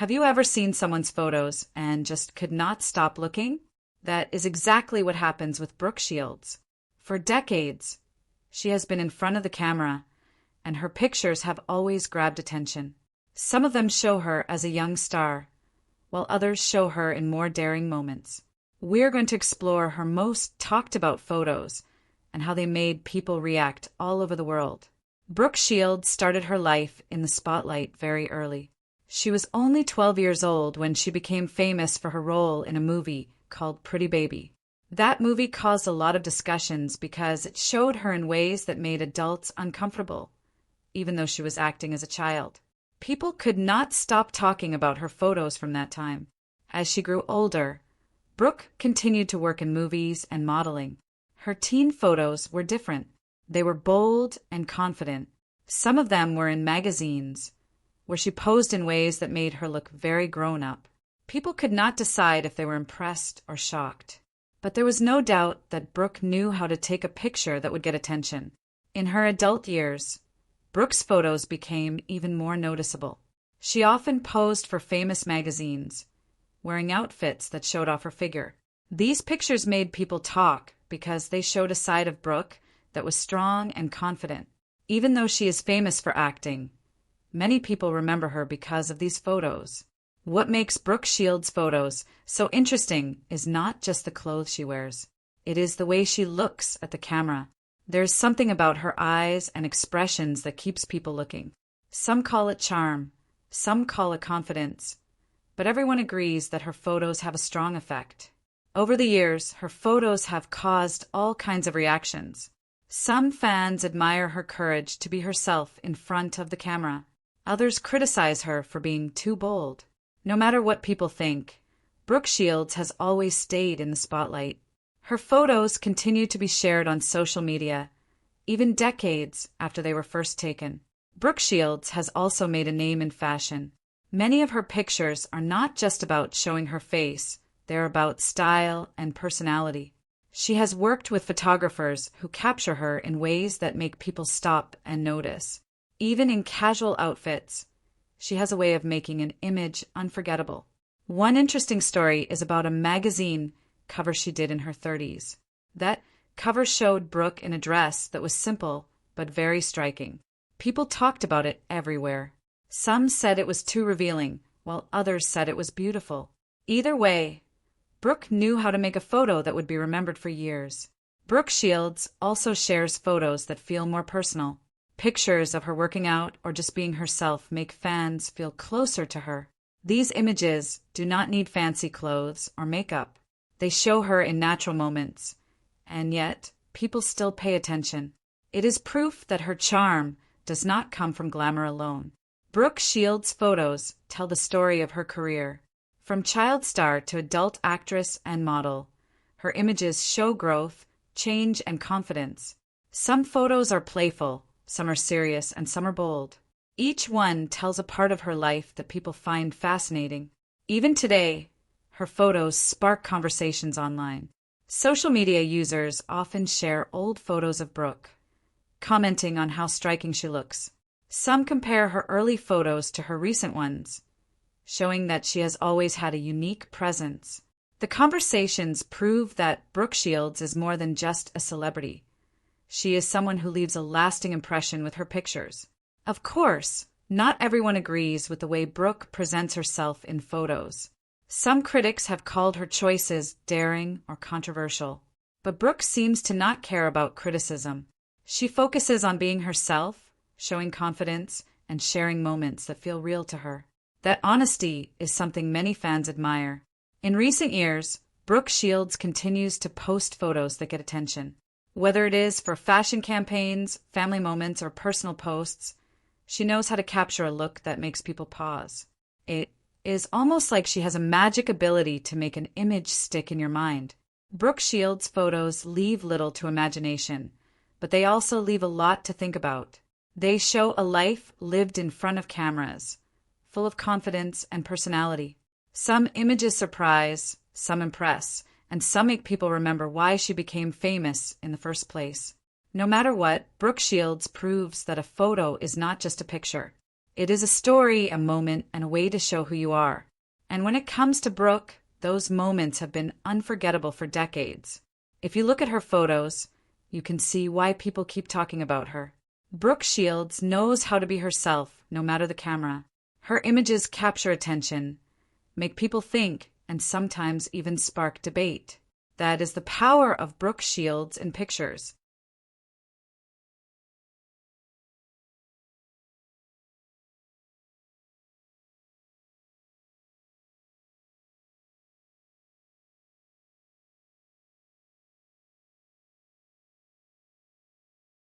Have you ever seen someone's photos and just could not stop looking? That is exactly what happens with Brooke Shields. For decades, she has been in front of the camera, and her pictures have always grabbed attention. Some of them show her as a young star, while others show her in more daring moments. We're going to explore her most talked about photos and how they made people react all over the world. Brooke Shields started her life in the spotlight very early. She was only 12 years old when she became famous for her role in a movie called Pretty Baby. That movie caused a lot of discussions because it showed her in ways that made adults uncomfortable, even though she was acting as a child. People could not stop talking about her photos from that time. As she grew older, Brooke continued to work in movies and modeling. Her teen photos were different. They were bold and confident. Some of them were in magazines, where she posed in ways that made her look very grown up. People could not decide if they were impressed or shocked. But there was no doubt that Brooke knew how to take a picture that would get attention. In her adult years, Brooke's photos became even more noticeable. She often posed for famous magazines, wearing outfits that showed off her figure. These pictures made people talk because they showed a side of Brooke that was strong and confident. Even though she is famous for acting, many people remember her because of these photos. What makes Brooke Shields' photos so interesting is not just the clothes she wears. It is the way she looks at the camera. There's something about her eyes and expressions that keeps people looking. Some call it charm, some call it confidence, but everyone agrees that her photos have a strong effect. Over the years, her photos have caused all kinds of reactions. Some fans admire her courage to be herself in front of the camera. Others criticize her for being too bold. No matter what people think, Brooke Shields has always stayed in the spotlight. Her photos continue to be shared on social media, even decades after they were first taken. Brooke Shields has also made a name in fashion. Many of her pictures are not just about showing her face, they're about style and personality. She has worked with photographers who capture her in ways that make people stop and notice. Even in casual outfits, she has a way of making an image unforgettable. One interesting story is about a magazine cover she did in her 30s. That cover showed Brooke in a dress that was simple but very striking. People talked about it everywhere. Some said it was too revealing, while others said it was beautiful. Either way, Brooke knew how to make a photo that would be remembered for years. Brooke Shields also shares photos that feel more personal. Pictures of her working out or just being herself make fans feel closer to her. These images do not need fancy clothes or makeup. They show her in natural moments, and yet people still pay attention. It is proof that her charm does not come from glamour alone. Brooke Shields' photos tell the story of her career. From child star to adult actress and model, her images show growth, change, and confidence. Some photos are playful, some are serious, and some are bold. Each one tells a part of her life that people find fascinating. Even today, her photos spark conversations online. Social media users often share old photos of Brooke, commenting on how striking she looks. Some compare her early photos to her recent ones, showing that she has always had a unique presence. The conversations prove that Brooke Shields is more than just a celebrity. She is someone who leaves a lasting impression with her pictures. Of course, not everyone agrees with the way Brooke presents herself in photos. Some critics have called her choices daring or controversial, but Brooke seems to not care about criticism. She focuses on being herself, showing confidence, and sharing moments that feel real to her. That honesty is something many fans admire. In recent years, Brooke Shields continues to post photos that get attention. Whether it is for fashion campaigns, family moments, or personal posts, she knows how to capture a look that makes people pause. It is almost like she has a magic ability to make an image stick in your mind. Brooke Shields' photos leave little to imagination, but they also leave a lot to think about. They show a life lived in front of cameras, full of confidence and personality. Some images surprise, some impress, and some make people remember why she became famous in the first place. No matter what, Brooke Shields proves that a photo is not just a picture. It is a story, a moment, and a way to show who you are. And when it comes to Brooke, those moments have been unforgettable for decades. If you look at her photos, you can see why people keep talking about her. Brooke Shields knows how to be herself, no matter the camera. Her images capture attention, make people think, and sometimes even spark debate. That is the power of Brooke Shields in pictures.